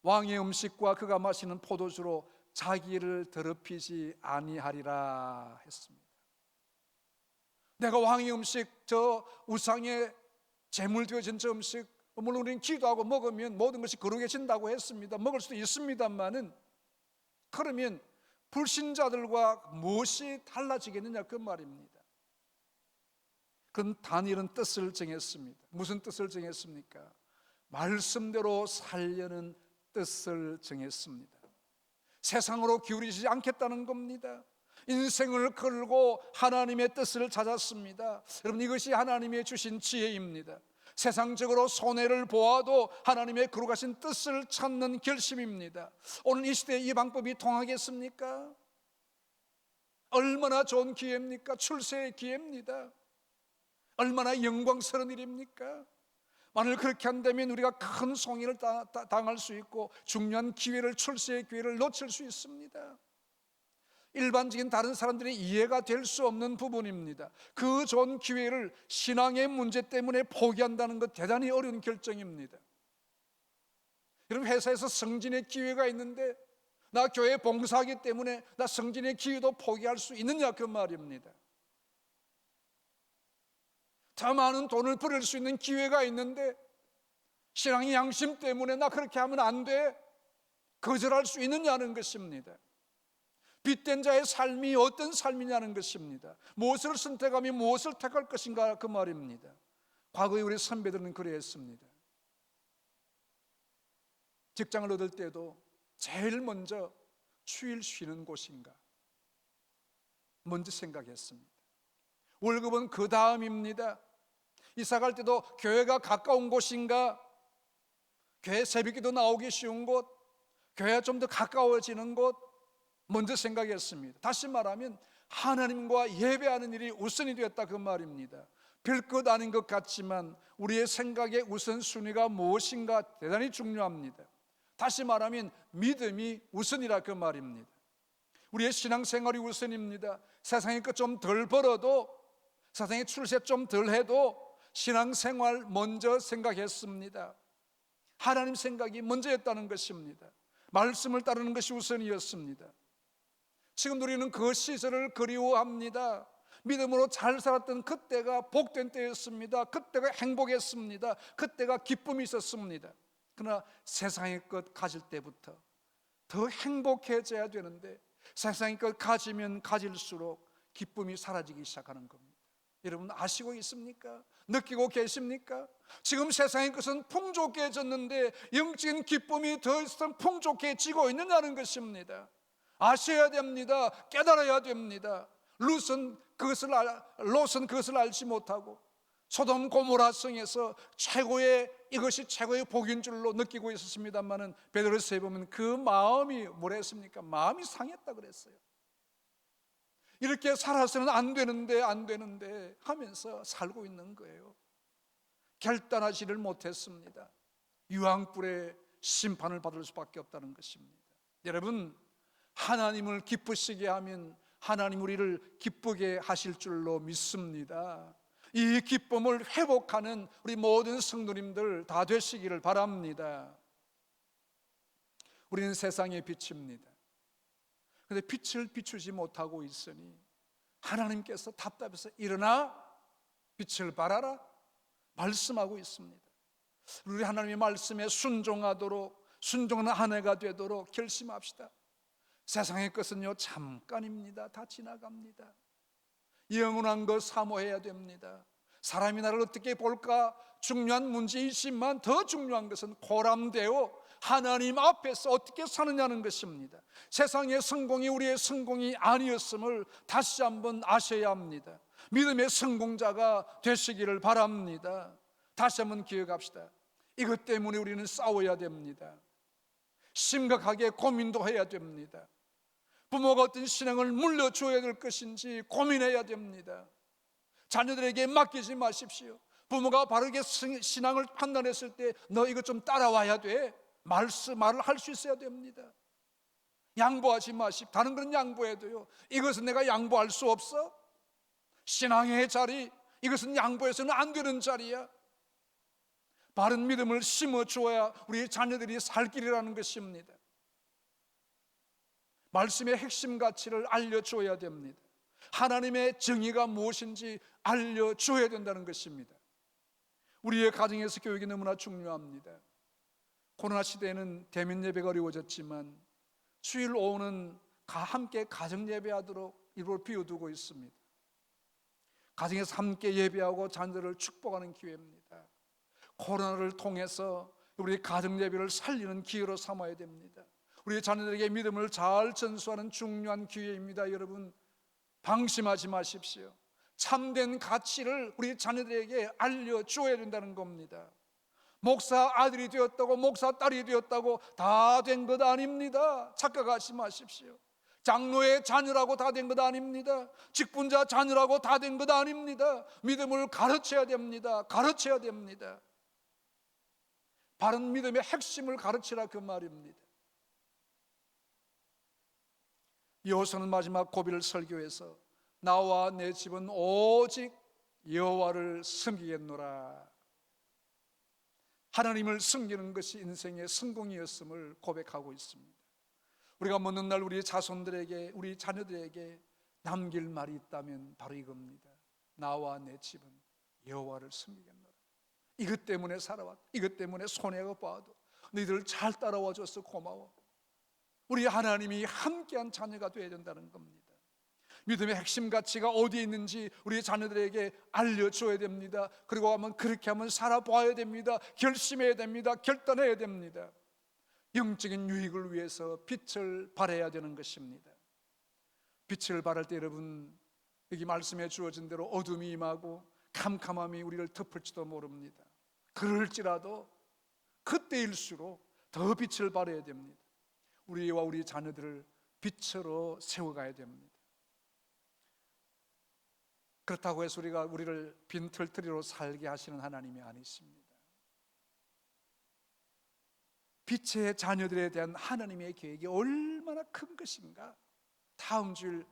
왕의 음식과 그가 마시는 포도주로 자기를 더럽히지 아니하리라 했습니다. 내가 왕의 음식, 저 우상의 제물 되어진 저 음식, 물론 우리는 기도하고 먹으면 모든 것이 거룩해진다고 했습니다. 먹을 수도 있습니다만은, 그러면 불신자들과 무엇이 달라지겠느냐, 그 말입니다. 그럼 다니엘은 뜻을 정했습니다. 무슨 뜻을 정했습니까? 말씀대로 살려는 뜻을 정했습니다. 세상으로 기울이지 않겠다는 겁니다. 인생을 걸고 하나님의 뜻을 찾았습니다. 여러분, 이것이 하나님의 주신 지혜입니다. 세상적으로 손해를 보아도 하나님의 거룩하신 뜻을 찾는 결심입니다. 오늘 이 시대에 이 방법이 통하겠습니까? 얼마나 좋은 기회입니까? 출세의 기회입니다. 얼마나 영광스러운 일입니까? 만일 그렇게 한다면 우리가 큰 손해를 당할 수 있고 중요한 기회를, 출세의 기회를 놓칠 수 있습니다. 일반적인 다른 사람들이 이해가 될 수 없는 부분입니다. 그 좋은 기회를 신앙의 문제 때문에 포기한다는 것 대단히 어려운 결정입니다. 여러분, 회사에서 승진의 기회가 있는데 나 교회 봉사하기 때문에 나 승진의 기회도 포기할 수 있느냐, 그 말입니다. 더 많은 돈을 벌일 수 있는 기회가 있는데 신앙의 양심 때문에 나 그렇게 하면 안 돼, 거절할 수 있느냐는 것입니다. 빚된 자의 삶이 어떤 삶이냐는 것입니다. 무엇을 선택하며 무엇을 택할 것인가, 그 말입니다. 과거에 우리 선배들은 그랬습니다. 직장을 얻을 때도 제일 먼저 휴일 쉬는 곳인가 먼저 생각했습니다. 월급은 그 다음입니다. 이사 갈 때도 교회가 가까운 곳인가, 교회 새벽기도 나오기 쉬운 곳, 교회가 좀 더 가까워지는 곳 먼저 생각했습니다. 다시 말하면 하나님과 예배하는 일이 우선이 되었다, 그 말입니다. 별것 아닌 것 같지만 우리의 생각의 우선순위가 무엇인가 대단히 중요합니다. 다시 말하면 믿음이 우선이라, 그 말입니다. 우리의 신앙생활이 우선입니다. 세상의 것 좀 덜 벌어도, 세상의 출세 좀 덜 해도 신앙생활 먼저 생각했습니다. 하나님 생각이 먼저였다는 것입니다. 말씀을 따르는 것이 우선이었습니다. 지금 우리는 그 시절을 그리워합니다. 믿음으로 잘 살았던 그때가 복된 때였습니다. 그때가 행복했습니다. 그때가 기쁨이 있었습니다. 그러나 세상의 것 가질 때부터 더 행복해져야 되는데 세상의 것 가지면 가질수록 기쁨이 사라지기 시작하는 겁니다. 여러분 아시고 있습니까? 느끼고 계십니까? 지금 세상의 것은 풍족해졌는데 영적인 기쁨이 더 이상 풍족해지고 있느냐는 것입니다. 아셔야 됩니다. 깨달아야 됩니다. 롯은 그것을 알지 못하고 소돔 고모라 성에서 이것이 최고의 복인 줄로 느끼고 있었습니다만은 베드로서에 보면 그 마음이 뭐라 했습니까? 마음이 상했다 그랬어요. 이렇게 살아서는 안 되는데 하면서 살고 있는 거예요. 결단하지를 못했습니다. 유황불의 심판을 받을 수밖에 없다는 것입니다. 여러분, 하나님을 기쁘시게 하면 하나님 우리를 기쁘게 하실 줄로 믿습니다. 이 기쁨을 회복하는 우리 모든 성도님들 다 되시기를 바랍니다. 우리는 세상의 빛입니다. 그런데 빛을 비추지 못하고 있으니 하나님께서 답답해서 일어나 빛을 발하라 말씀하고 있습니다. 우리 하나님의 말씀에 순종하는 한 해가 되도록 결심합시다. 세상의 것은요 잠깐입니다. 다 지나갑니다. 영원한 것 사모해야 됩니다. 사람이 나를 어떻게 볼까 중요한 문제이지만 더 중요한 것은 고람되어 하나님 앞에서 어떻게 사느냐는 것입니다. 세상의 성공이 우리의 성공이 아니었음을 다시 한번 아셔야 합니다. 믿음의 성공자가 되시기를 바랍니다. 다시 한번 기억합시다. 이것 때문에 우리는 싸워야 됩니다. 심각하게 고민도 해야 됩니다. 부모가 어떤 신앙을 물려줘야 될 것인지 고민해야 됩니다. 자녀들에게 맡기지 마십시오. 부모가 바르게 신앙을 판단했을 때 너 이거 좀 따라와야 돼 말을 할 수 있어야 됩니다. 양보하지 마십시오. 다른 건 양보해도요 이것은 내가 양보할 수 없어. 신앙의 자리, 이것은 양보해서는 안 되는 자리야. 바른 믿음을 심어주어야 우리 자녀들이 살 길이라는 것입니다. 말씀의 핵심 가치를 알려줘야 됩니다. 하나님의 정의가 무엇인지 알려줘야 된다는 것입니다. 우리의 가정에서 교육이 너무나 중요합니다. 코로나 시대에는 대면 예배가 어려워졌지만 주일 오후는 함께 가정 예배하도록 일부러 비워두고 있습니다. 가정에서 함께 예배하고 자녀들을 축복하는 기회입니다. 코로나를 통해서 우리 가정 예배를 살리는 기회로 삼아야 됩니다. 우리 자녀들에게 믿음을 잘 전수하는 중요한 기회입니다. 여러분 방심하지 마십시오. 참된 가치를 우리 자녀들에게 알려주어야 된다는 겁니다. 목사 아들이 되었다고 목사 딸이 되었다고 다 된 것 아닙니다. 착각하지 마십시오. 장로의 자녀라고 다 된 것 아닙니다. 직분자 자녀라고 다 된 것 아닙니다. 믿음을 가르쳐야 됩니다. 가르쳐야 됩니다. 바른 믿음의 핵심을 가르치라 그 말입니다. 여호수아는 마지막 고비를 설교해서 나와 내 집은 오직 여호와를 섬기겠노라. 하나님을 섬기는 것이 인생의 성공이었음을 고백하고 있습니다. 우리가 묻는 날 우리 자손들에게, 우리 자녀들에게 남길 말이 있다면 바로 이겁니다. 나와 내 집은 여호와를 섬기겠노라. 이것 때문에 살아왔다. 이것 때문에 손해가 봐도 너희들 잘 따라와 줘서 고마워. 우리 하나님이 함께한 자녀가 되어야 된다는 겁니다. 믿음의 핵심 가치가 어디에 있는지 우리 자녀들에게 알려줘야 됩니다. 그리고 그렇게 하면 살아봐야 됩니다. 결심해야 됩니다. 결단해야 됩니다. 영적인 유익을 위해서 빛을 발해야 되는 것입니다. 빛을 발할 때 여러분, 여기 말씀해 주어진 대로 어둠이 임하고 캄캄함이 우리를 덮을지도 모릅니다. 그럴지라도 그때일수록 더 빛을 발해야 됩니다. 우리와 우리 자녀들을 빛으로 세워가야 됩니다. 그렇다고 해서 우리를 빈털터리로 살게 하시는 하나님이 아니십니다. 빛의 자녀들에 대한 하나님의 계획이 얼마나 큰 것인가, 다음 주일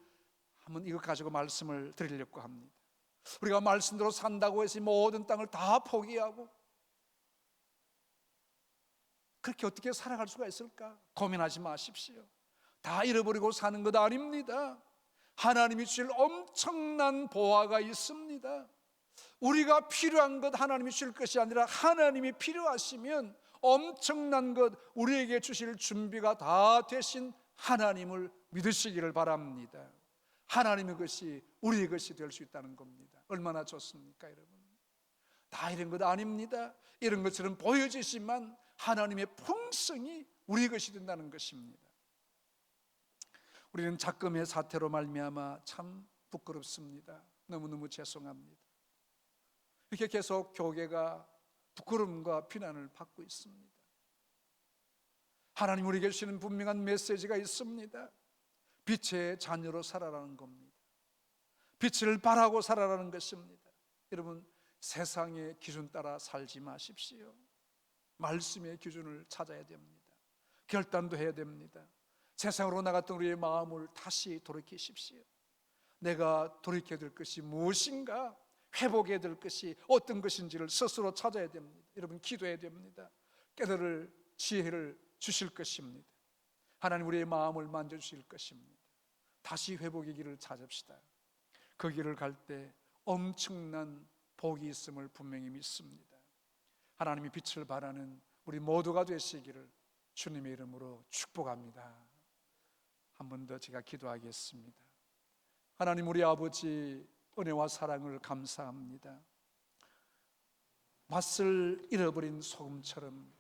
한번 이것 가지고 말씀을 드리려고 합니다. 우리가 말씀대로 산다고 해서 모든 땅을 다 포기하고 그렇게 어떻게 살아갈 수가 있을까? 고민하지 마십시오. 다 잃어버리고 사는 것 아닙니다. 하나님이 주실 엄청난 보화가 있습니다. 우리가 필요한 것 하나님이 주실 것이 아니라 하나님이 필요하시면 엄청난 것 우리에게 주실 준비가 다 되신 하나님을 믿으시기를 바랍니다. 하나님의 것이 우리의 것이 될 수 있다는 겁니다. 얼마나 좋습니까, 여러분? 다 이런 것 아닙니다. 이런 것처럼 보여지지만 하나님의 풍성이 우리의 것이 된다는 것입니다. 우리는 작금의 사태로 말미암아 참 부끄럽습니다. 너무너무 죄송합니다. 이렇게 계속 교회가 부끄러움과 비난을 받고 있습니다. 하나님 우리에게 주시는 분명한 메시지가 있습니다. 빛의 자녀로 살아라는 겁니다. 빛을 발하고 살아라는 것입니다. 여러분, 세상의 기준 따라 살지 마십시오. 말씀의 기준을 찾아야 됩니다. 결단도 해야 됩니다. 세상으로 나갔던 우리의 마음을 다시 돌이키십시오. 내가 돌이켜야 될 것이 무엇인가, 회복해야 될 것이 어떤 것인지를 스스로 찾아야 됩니다. 여러분, 기도해야 됩니다. 깨달을 지혜를 주실 것입니다. 하나님 우리의 마음을 만져주실 것입니다. 다시 회복의 길을 찾읍시다. 그 길을 갈 때 엄청난 복이 있음을 분명히 믿습니다. 하나님이 빛을 발하는 우리 모두가 되시기를 주님의 이름으로 축복합니다. 한 번 더 제가 기도하겠습니다. 하나님 우리 아버지, 은혜와 사랑을 감사합니다. 맛을 잃어버린 소금처럼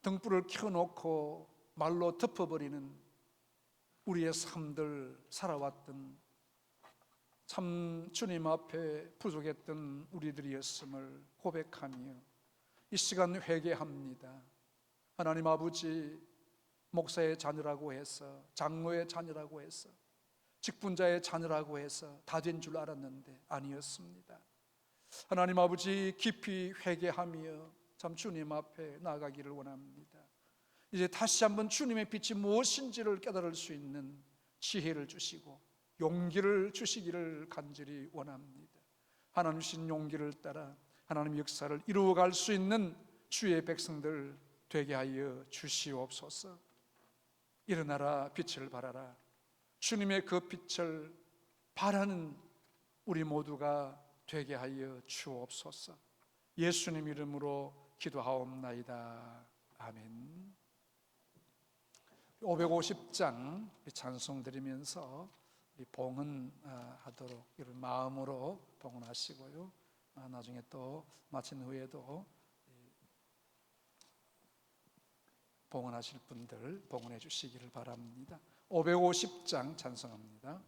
등불을 켜놓고 말로 덮어버리는 우리의 삶들 살아왔던 참 주님 앞에 부족했던 우리들이었음을 고백하며 이 시간 회개합니다. 하나님 아버지, 목사의 자녀라고 해서, 장로의 자녀라고 해서, 직분자의 자녀라고 해서 다 된 줄 알았는데 아니었습니다. 하나님 아버지, 깊이 회개하며 참 주님 앞에 나아가기를 원합니다. 이제 다시 한번 주님의 빛이 무엇인지를 깨달을 수 있는 지혜를 주시고 용기를 주시기를 간절히 원합니다. 하나님 주신 용기를 따라 하나님 역사를 이루어갈 수 있는 주의 백성들 되게 하여 주시옵소서. 일어나라, 빛을 발하라. 주님의 그 빛을 발하는 우리 모두가 되게 하여 주옵소서. 예수님 이름으로 기도하옵나이다. 아멘. 550장 찬송 드리면서 봉헌하도록 이런 마음으로 봉헌하시고요. 나중에 또 마친 후에도 봉헌하실 분들 봉헌해 주시기를 바랍니다. 550장 찬송합니다.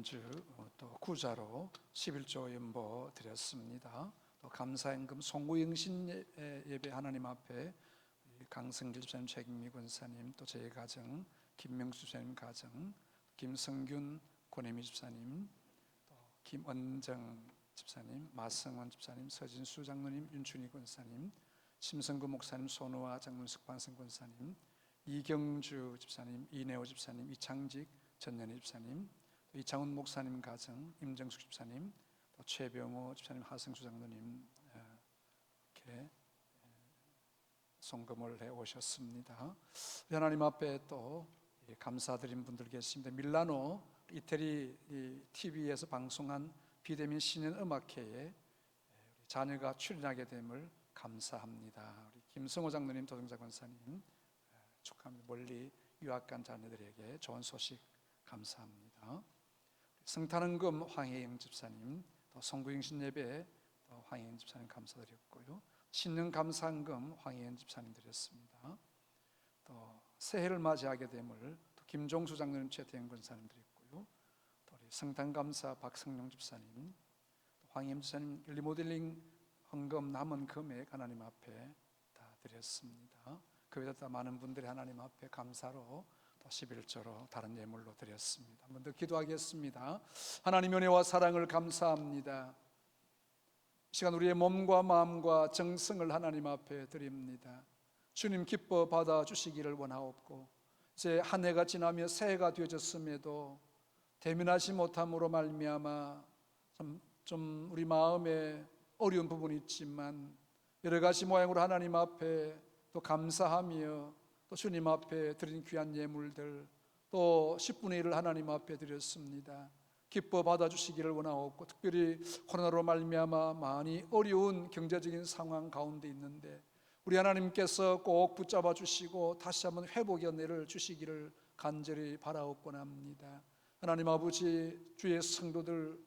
지난주 또 구자로 11조 연보 드렸습니다. 또 감사연금 송구영신 예배 하나님 앞에 강성길 집사님, 최경미 권사님, 또 제 가정 김명수 집사님 가정, 김성균 권혜미 집사님, 또 김은정 집사님, 마성원 집사님, 서진수 장로님, 윤춘희 권사님, 심성구 목사님, 손우아 장문석 반성 권사님, 이경주 집사님, 이내호 집사님, 이창직 전연희 집사님, 또 이창훈 목사님 가정, 임정숙 집사님, 또 최병호 집사님, 하성수 장로님 이렇게 송금을 해 오셨습니다. 하나님 앞에 또 감사드린 분들 계십니다. 밀라노 이태리 TV에서 방송한 비대면 신년 음악회에 자녀가 출연하게 됨을 감사합니다. 우리 김성호 장로님, 도정자 권사님 축하합니다. 멀리 유학 간 자녀들에게 좋은 소식 감사합니다. 성탄은금 황혜영 집사님, 또 송구영신 예배 황혜영 집사님 감사드렸고요. 신년 감사한금 황혜연 집사님 드렸습니다. 또 새해를 맞이하게 됨을 또 김종수 장로님, 최태영 권사님 드렸고요. 또 우리 성탄감사 박성룡 집사님, 또 황혜연 집사님 리모델링 헌금 남은 금액 하나님 앞에 다 드렸습니다. 그 외에도 다 많은 분들이 하나님 앞에 감사로 또 11조로 다른 예물로 드렸습니다. 한번 더 기도하겠습니다. 하나님 은혜와 사랑을 감사합니다. 이 시간 우리의 몸과 마음과 정성을 하나님 앞에 드립니다. 주님 기뻐 받아주시기를 원하옵고, 이제 한 해가 지나며 새해가 되어졌음에도 대면하지 못함으로 말미암아 좀 우리 마음에 어려운 부분이 있지만 여러 가지 모양으로 하나님 앞에 또 감사하며 또 주님 앞에 드린 귀한 예물들 또 10분의 1을 하나님 앞에 드렸습니다. 기뻐 받아주시기를 원하옵고, 특별히 코로나로 말미암아 많이 어려운 경제적인 상황 가운데 있는데 우리 하나님께서 꼭 붙잡아 주시고 다시 한번 회복의 은혜를 주시기를 간절히 바라옵곤 합니다. 하나님 아버지, 주의 성도들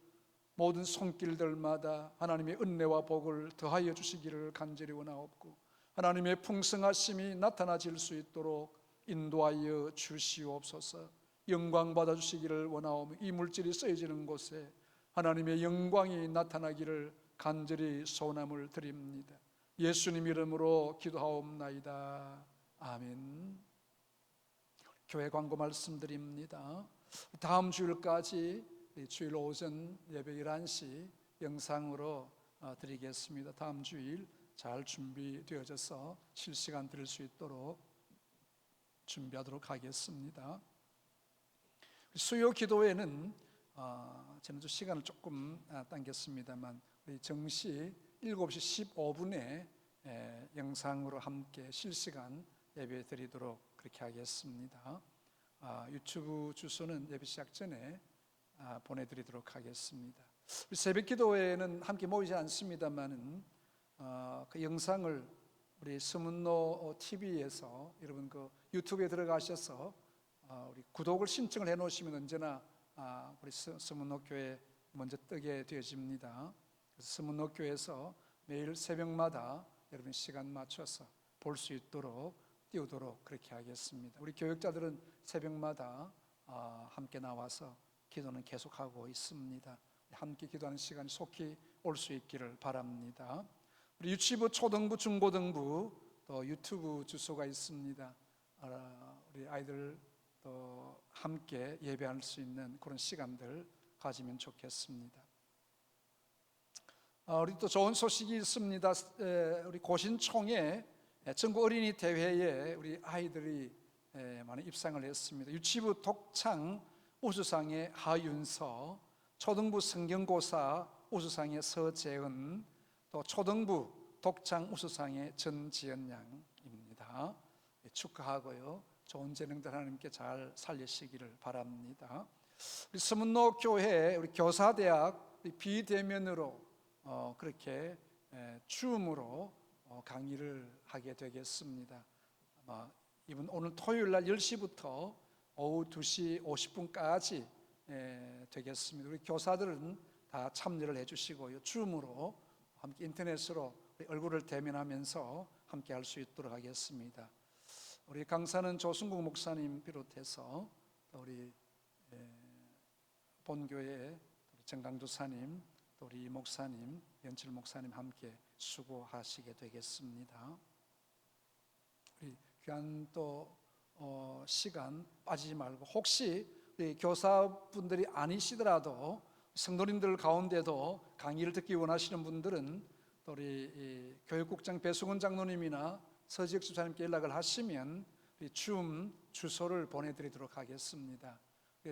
모든 손길들마다 하나님의 은혜와 복을 더하여 주시기를 간절히 원하옵고, 하나님의 풍성하심이 나타나질 수 있도록 인도하여 주시옵소서. 영광 받아주시기를 원하오며 이 물질이 쓰여지는 곳에 하나님의 영광이 나타나기를 간절히 소원함을 드립니다. 예수님 이름으로 기도하옵나이다. 아멘. 교회 광고 말씀드립니다. 다음 주일까지 주일 오전 예배 11시 영상으로 드리겠습니다. 다음 주일 잘 준비되어져서 실시간 드릴 수 있도록 준비하도록 하겠습니다. 수요 기도회는 지난주 시간을 조금 당겼습니다만 우리 정시 7시 15분에 영상으로 함께 실시간 예배 드리도록 그렇게 하겠습니다. 유튜브 주소는 예배 시작 전에 보내드리도록 하겠습니다. 우리 새벽 기도회는 함께 모이지 않습니다만은 그 영상을 우리 서문로 TV에서 여러분 그 유튜브에 들어가셔서 우리 구독을 신청을 해 놓으시면 언제나 우리 서문로 교회 먼저 뜨게 되어집니다. 그래서 서문로 교회에서 매일 새벽마다 여러분 시간 맞춰서 볼 수 있도록 띄우도록 그렇게 하겠습니다. 우리 교역자들은 새벽마다 함께 나와서 기도는 계속하고 있습니다. 함께 기도하는 시간이 속히 올 수 있기를 바랍니다. 우리 유치부, 초등부, 중고등부 또 유튜브 주소가 있습니다. 우리 아이들 또 함께 예배할 수 있는 그런 시간들 가지면 좋겠습니다. 우리 또 좋은 소식이 있습니다. 우리 고신총회 전국 어린이 대회에 우리 아이들이 많은 입상을 했습니다. 유치부 독창 우수상의 하윤서, 초등부 성경고사 우수상의 서재은, 또 초등부 독창 우수상의 전지연 양입니다. 축하하고요. 좋은 재능들 하나님께 잘 살리시기를 바랍니다. 우리 서문로 교회 우리 교사대학 비대면으로 그렇게 줌으로 강의를 하게 되겠습니다. 아마 이번 오늘 토요일 날 10시부터 오후 2시 50분까지 되겠습니다. 우리 교사들은 다 참여를 해주시고요. 줌으로 함께 인터넷으로 얼굴을 대면하면서 함께 할 수 있도록 하겠습니다. 우리 강사는 조승국 목사님 비롯해서 우리 본교회 우리 정강도사님, 또 우리 목사님, 연칠 목사님 함께 수고하시게 되겠습니다. 우리 귀한 또 시간 빠지지 말고, 혹시 우리 교사분들이 아니시더라도 성도님들 가운데도 강의를 듣기 원하시는 분들은 또 우리 교육국장 배수근 장로님이나 서지혁 집사님께 연락을 하시면 줌 주소를 보내드리도록 하겠습니다.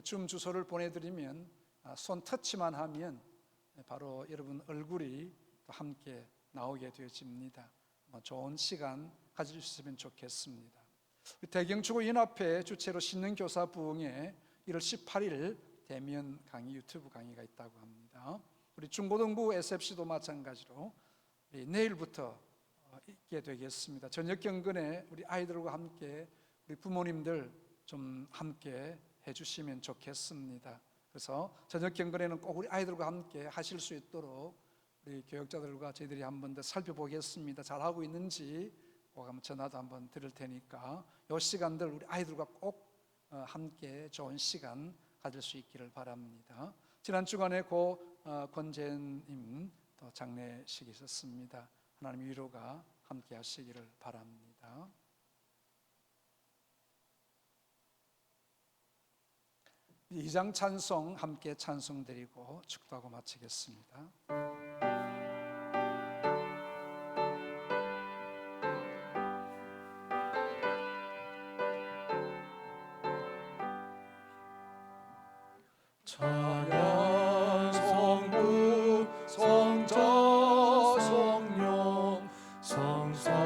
줌 주소를 보내드리면 손 터치만 하면 바로 여러분 얼굴이 함께 나오게 되어집니다. 좋은 시간 가지셨으면 좋겠습니다. 대경축구연합회 주최로 신능교사 부흥회 1월 18일 대면 강의, 유튜브 강의가 있다고 합니다. 우리 중고등부 SFC도 마찬가지로 내일부터 있게 되겠습니다. 저녁 경건에 우리 아이들과 함께 우리 부모님들 좀 함께 해주시면 좋겠습니다. 그래서 저녁 경건에는 꼭 우리 아이들과 함께 하실 수 있도록 우리 교육자들과 저희들이 한번 더 살펴보겠습니다. 잘하고 있는지 꼭 한번 전화도 한번 드릴 테니까 이 시간들 우리 아이들과 꼭 함께 좋은 시간 가질 수 있기를 바랍니다. 지난 주간에 고 권재님 또 장례식이 있었습니다. 하나님의 위로가 함께 하시기를 바랍니다. 이장 찬송 함께 찬송드리고 축도하고 마치겠습니다. 찬양 성부 성자 성령 성삼위일체께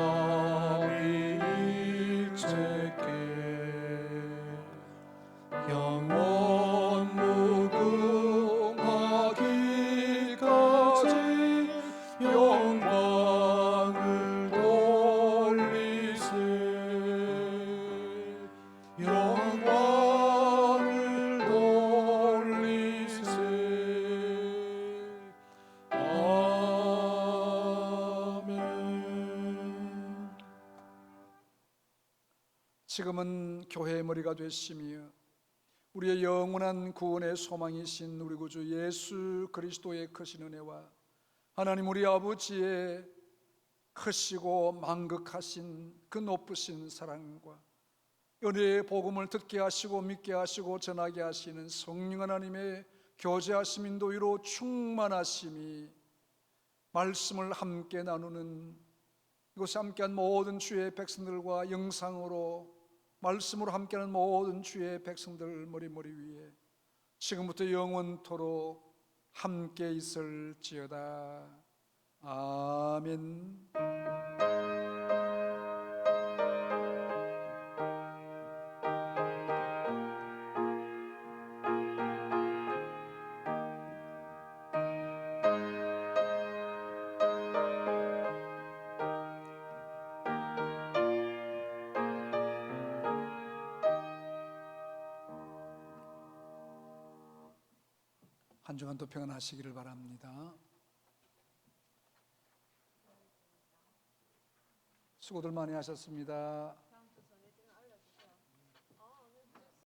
영원 무궁하기까지 영광을 돌리세 영광을 돌리세 아멘. 지금은 교회의 머리가 되시며 우리의 영원한 구원의 소망이신 우리 구주 예수 그리스도의 크신 은혜와 하나님 우리 아버지의 크시고 만극하신 그 높으신 사랑과 은혜의 복음을 듣게 하시고 믿게 하시고 전하게 하시는 성령 하나님의 교제하심 인도위로 충만하심이 말씀을 함께 나누는 이곳에 함께한 모든 주의 백성들과 영상으로 말씀으로 함께하는 모든 주의 백성들 머리 위에 지금부터 영원토록 함께 있을지어다. 아멘. 한 주간도 평안하시기를 바랍니다. 수고들 많이 하셨습니다.